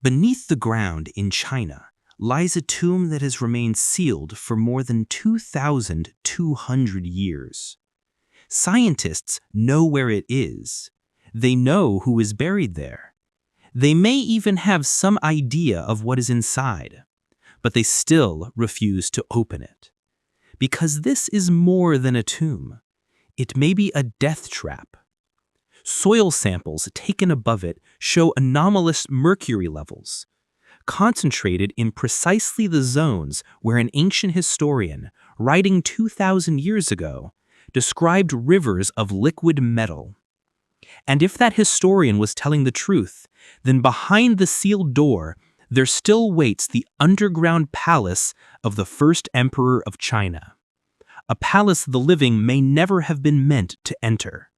Beneath the ground in China lies a tomb that has remained sealed for more than 2,200 years. Scientists know where it is. They know who is buried there. They may even have some idea of what is inside, but they still refuse to open it. Because this is more than a tomb. It may be a death trap. Soil samples taken above it show anomalous mercury levels, concentrated in precisely the zones where an ancient historian, writing 2,000 years ago, described rivers of liquid metal. And if that historian was telling the truth, then behind the sealed door, there still waits the underground palace of the first emperor of China. A palace the living may never have been meant to enter.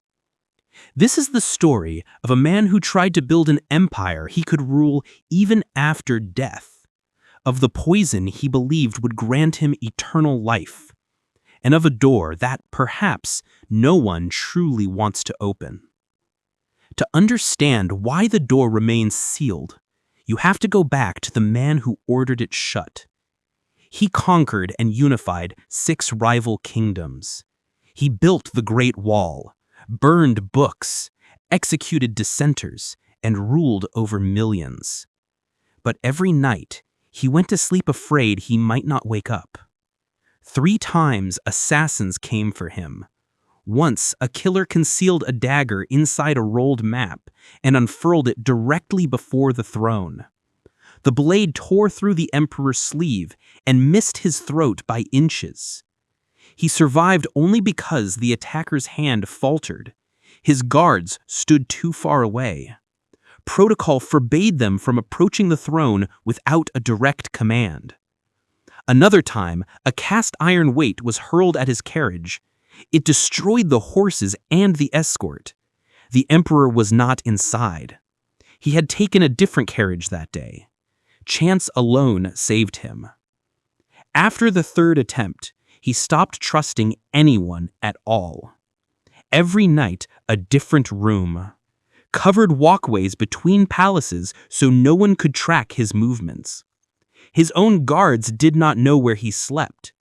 This is the story of a man who tried to build an empire he could rule even after death, of the poison he believed would grant him eternal life, and of a door that, perhaps, no one truly wants to open. To understand why the door remains sealed, you have to go back to the man who ordered it shut. He conquered and unified 6 rival kingdoms. He built the Great Wall, burned books, executed dissenters, and ruled over millions. But every night, he went to sleep afraid he might not wake up. 3 times assassins came for him. Once, a killer concealed a dagger inside a rolled map and unfurled it directly before the throne. The blade tore through the emperor's sleeve and missed his throat by inches. He survived only because the attacker's hand faltered. His guards stood too far away. Protocol forbade them from approaching the throne without a direct command. Another time, a cast iron weight was hurled at his carriage. It destroyed the horses and the escort. The emperor was not inside. He had taken a different carriage that day. Chance alone saved him. After the 3rd attempt, he stopped trusting anyone at all. Every night, a different room. Covered walkways between palaces so no one could track his movements. His own guards did not know where he slept.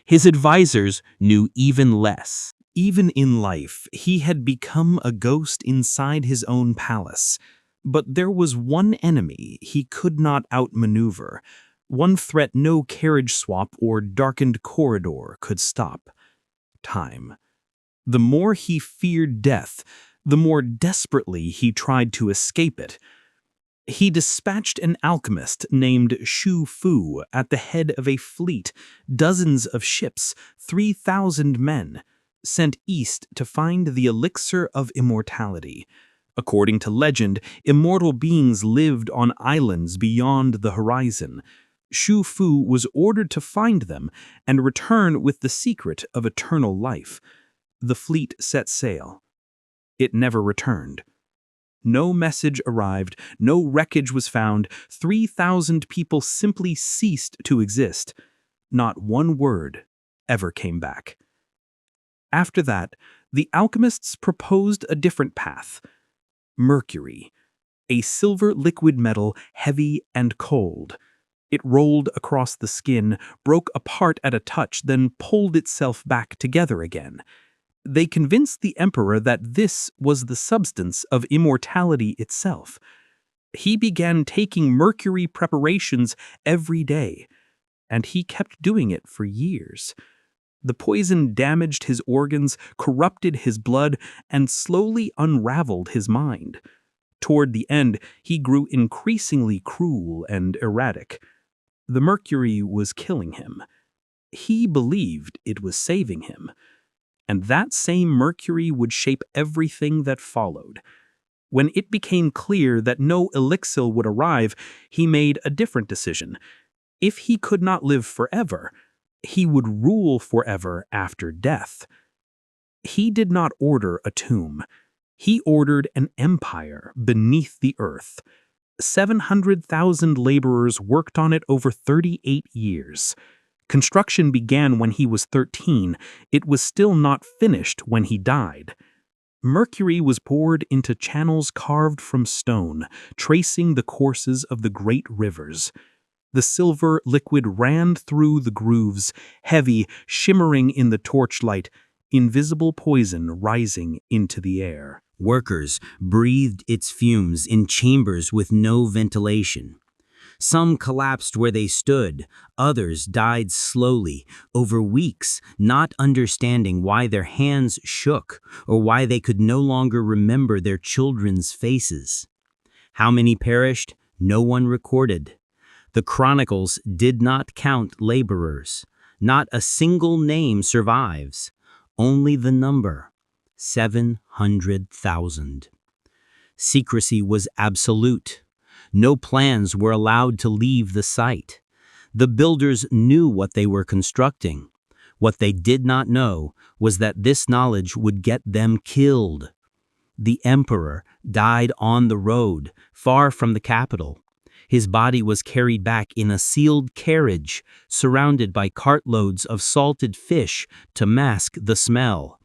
His advisors knew even less. Even in life, he had become a ghost inside his own palace. But there was one enemy he could not outmaneuver, one threat no carriage swap or darkened corridor could stop: time. The more he feared death, the more desperately he tried to escape it. He dispatched an alchemist named Xu Fu at the head of a fleet, dozens of ships, 3,000 men, sent east to find the elixir of immortality. According to legend, immortal beings lived on islands beyond the horizon. Xu Fu was ordered to find them and return with the secret of eternal life. The fleet set sail. It never returned. No message arrived, no wreckage was found, 3,000 people simply ceased to exist. Not one word ever came back. After that, the alchemists proposed a different path. Mercury, a silver liquid metal, heavy and cold. It rolled across the skin, broke apart at a touch, then pulled itself back together again. They convinced the emperor that this was the substance of immortality itself. He began taking mercury preparations every day, and he kept doing it for years. The poison damaged his organs, corrupted his blood, and slowly unraveled his mind. Toward the end, he grew increasingly cruel and erratic. The mercury was killing him. He believed it was saving him. And that same mercury would shape everything that followed. When it became clear that no elixir would arrive, he made a different decision. If he could not live forever, he would rule forever after death. He did not order a tomb. He ordered an empire beneath the earth. 700,000 laborers worked on it over 38 years. Construction began when he was 13. It was still not finished when he died. Mercury was poured into channels carved from stone, tracing the courses of the great rivers. The silver liquid ran through the grooves, heavy, shimmering in the torchlight, invisible poison rising into the air. Workers breathed its fumes in chambers with no ventilation. Some collapsed where they stood, others died slowly, over weeks, not understanding why their hands shook or why they could no longer remember their children's faces. How many perished? No one recorded. The chronicles did not count laborers. Not a single name survives. Only the number, 700,000. Secrecy was absolute. No plans were allowed to leave the site. The builders knew what they were constructing. What they did not know was that this knowledge would get them killed. The emperor died on the road, far from the capital. His body was carried back in a sealed carriage, surrounded by cartloads of salted fish to mask the smell.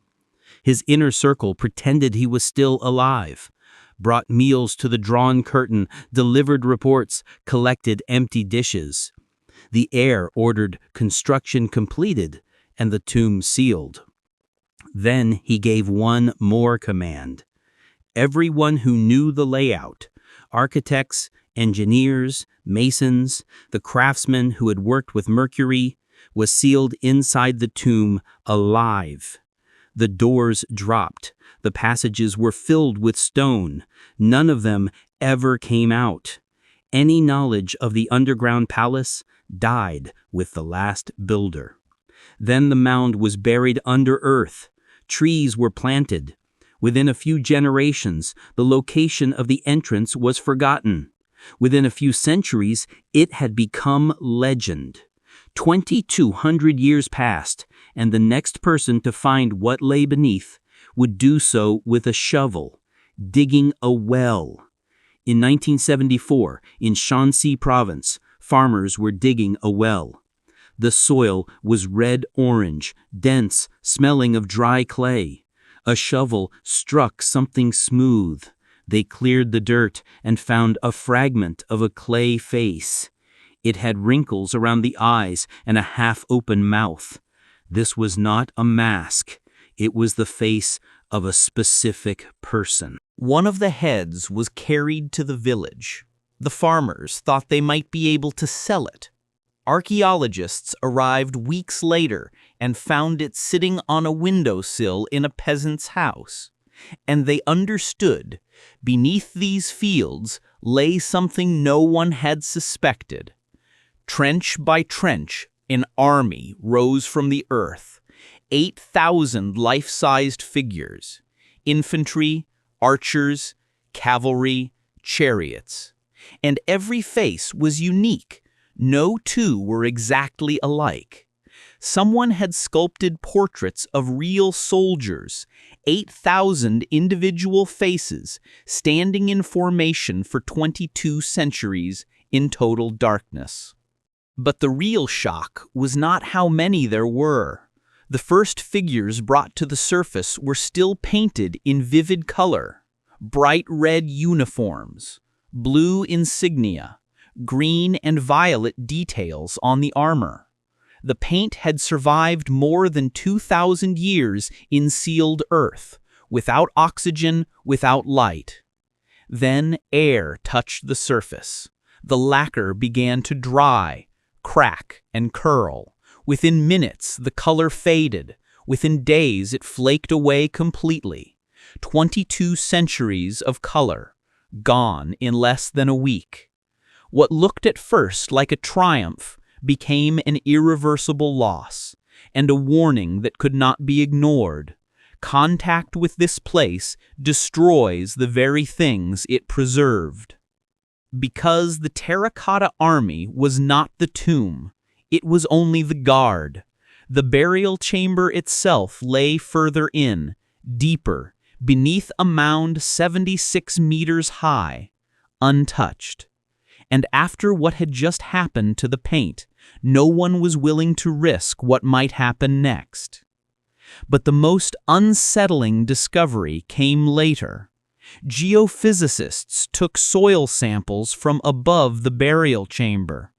His inner circle pretended he was still alive, brought meals to the drawn curtain, delivered reports, collected empty dishes. The heir ordered construction completed and the tomb sealed. Then he gave one more command. Everyone who knew the layout, architects, engineers, masons, the craftsmen who had worked with Mercury, was sealed inside the tomb alive. The doors dropped. The passages were filled with stone. None of them ever came out. Any knowledge of the underground palace died with the last builder. Then the mound was buried under earth. Trees were planted. Within a few generations, the location of the entrance was forgotten. Within a few centuries, it had become legend. 2,200 years passed, and the next person to find what lay beneath would do so with a shovel, digging a well. In 1974, in Shanxi province, farmers were digging a well. The soil was red-orange, dense, smelling of dry clay. A shovel struck something smooth. They cleared the dirt and found a fragment of a clay face. It had wrinkles around the eyes and a half-open mouth. This was not a mask. It was the face of a specific person. One of the heads was carried to the village. The farmers thought they might be able to sell it. Archaeologists arrived weeks later and found it sitting on a windowsill in a peasant's house. And they understood, beneath these fields lay something no one had suspected. Trench by trench, an army rose from the earth. 8,000 life-sized figures. Infantry, archers, cavalry, chariots. And every face was unique. No two were exactly alike. Someone had sculpted portraits of real soldiers, 8,000 individual faces, standing in formation for 22 centuries in total darkness. But the real shock was not how many there were. The first figures brought to the surface were still painted in vivid color. Bright red uniforms, blue insignia, green and violet details on the armor. The paint had survived more than 2,000 years in sealed earth, without oxygen, without light. Then air touched the surface. The lacquer began to dry, crack, and curl. Within minutes, the color faded. Within days, it flaked away completely. 22 centuries of color, gone in less than a week. What looked at first like a triumph became an irreversible loss, and a warning that could not be ignored. Contact with this place destroys the very things it preserved. Because the terracotta army was not the tomb, it was only the guard. The burial chamber itself lay further in, deeper, beneath a mound 76 meters high, untouched. And after what had just happened to the paint, no one was willing to risk what might happen next. But the most unsettling discovery came later. Geophysicists took soil samples from above the burial chamber.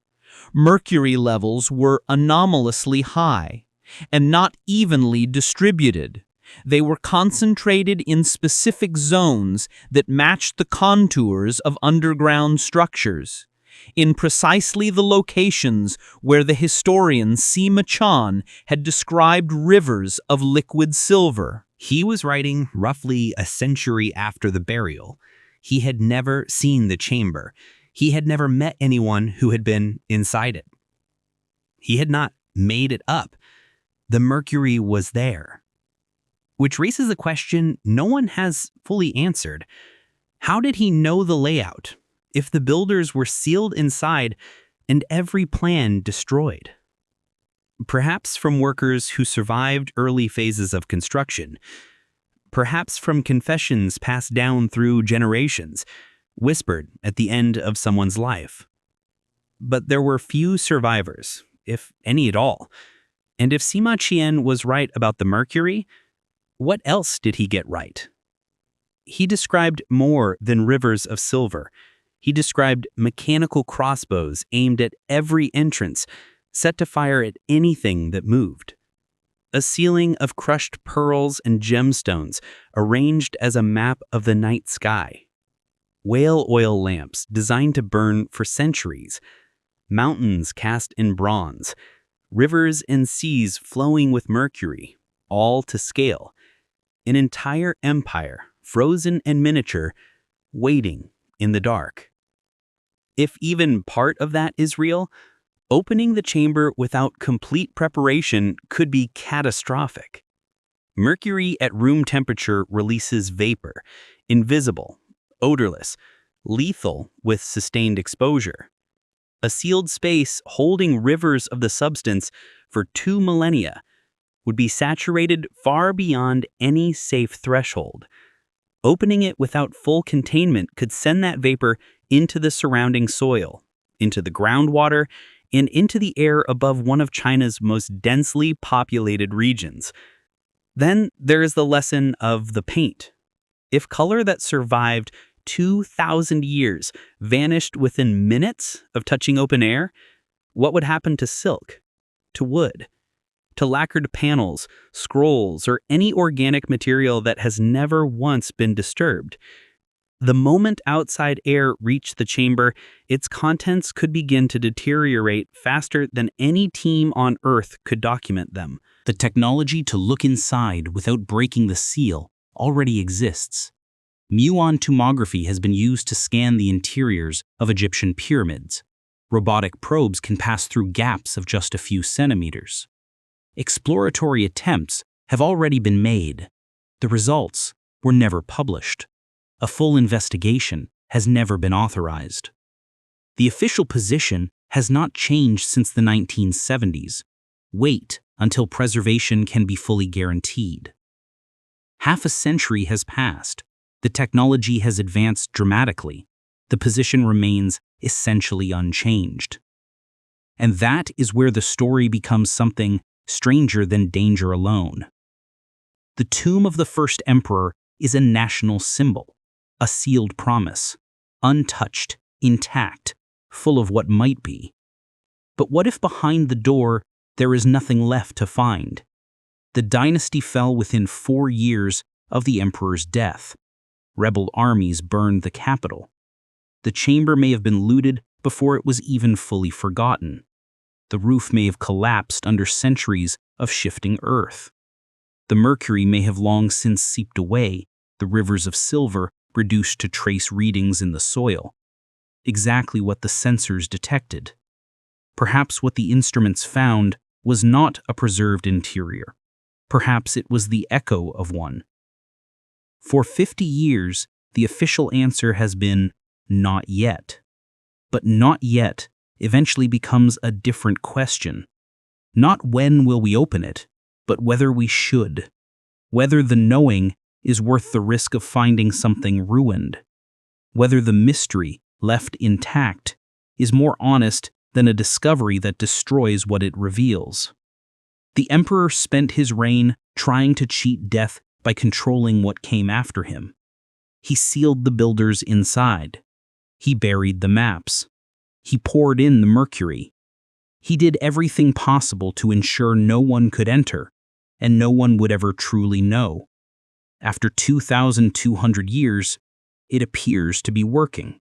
Mercury levels were anomalously high and not evenly distributed. They were concentrated in specific zones that matched the contours of underground structures, in precisely the locations where the historian Sima Chan had described rivers of liquid silver. He was writing roughly a century after the burial. He had never seen the chamber. He had never met anyone who had been inside it. He had not made it up. The mercury was there. Which raises a question no one has fully answered. How did he know the layout if the builders were sealed inside and every plan destroyed? Perhaps from workers who survived early phases of construction. Perhaps from confessions passed down through generations, whispered at the end of someone's life. But there were few survivors, if any at all. And if Sima Qian was right about the mercury, what else did he get right? He described more than rivers of silver. He described mechanical crossbows aimed at every entrance, set to fire at anything that moved. A ceiling of crushed pearls and gemstones arranged as a map of the night sky. Whale oil lamps designed to burn for centuries. Mountains cast in bronze. Rivers and seas flowing with mercury, all to scale. An entire empire, frozen and miniature, waiting in the dark. If even part of that is real, opening the chamber without complete preparation could be catastrophic. Mercury at room temperature releases vapor, invisible, odorless, lethal with sustained exposure. A sealed space holding rivers of the substance for 2 millennia would be saturated far beyond any safe threshold. Opening it without full containment could send that vapor into the surrounding soil, into the groundwater, and into the air above one of China's most densely populated regions. Then there is the lesson of the paint. If color that survived 2,000 years vanished within minutes of touching open air, what would happen to silk, to wood, to lacquered panels, scrolls, or any organic material that has never once been disturbed? The moment outside air reached the chamber, its contents could begin to deteriorate faster than any team on Earth could document them. The technology to look inside without breaking the seal already exists. Muon tomography has been used to scan the interiors of Egyptian pyramids. Robotic probes can pass through gaps of just a few centimeters. Exploratory attempts have already been made. The results were never published. A full investigation has never been authorized. The official position has not changed since the 1970s. Wait until preservation can be fully guaranteed. Half a century has passed. The technology has advanced dramatically. The position remains essentially unchanged. And that is where the story becomes something stranger than danger alone. The tomb of the first emperor is a national symbol, a sealed promise, untouched, intact, full of what might be. But what if behind the door there is nothing left to find? The dynasty fell within 4 years of the emperor's death. Rebel armies burned the capital. The chamber may have been looted before it was even fully forgotten. The roof may have collapsed under centuries of shifting earth. The mercury may have long since seeped away, the rivers of silver reduced to trace readings in the soil. Exactly what the sensors detected. Perhaps what the instruments found was not a preserved interior. Perhaps it was the echo of one. For 50 years, the official answer has been, not yet. But not yet eventually becomes a different question. Not when will we open it, but whether we should. Whether the knowing is worth the risk of finding something ruined. Whether the mystery, left intact, is more honest than a discovery that destroys what it reveals. The emperor spent his reign trying to cheat death by controlling what came after him. He sealed the builders inside. He buried the maps. He poured in the mercury. He did everything possible to ensure no one could enter, and no one would ever truly know. After 2,200 years, it appears to be working.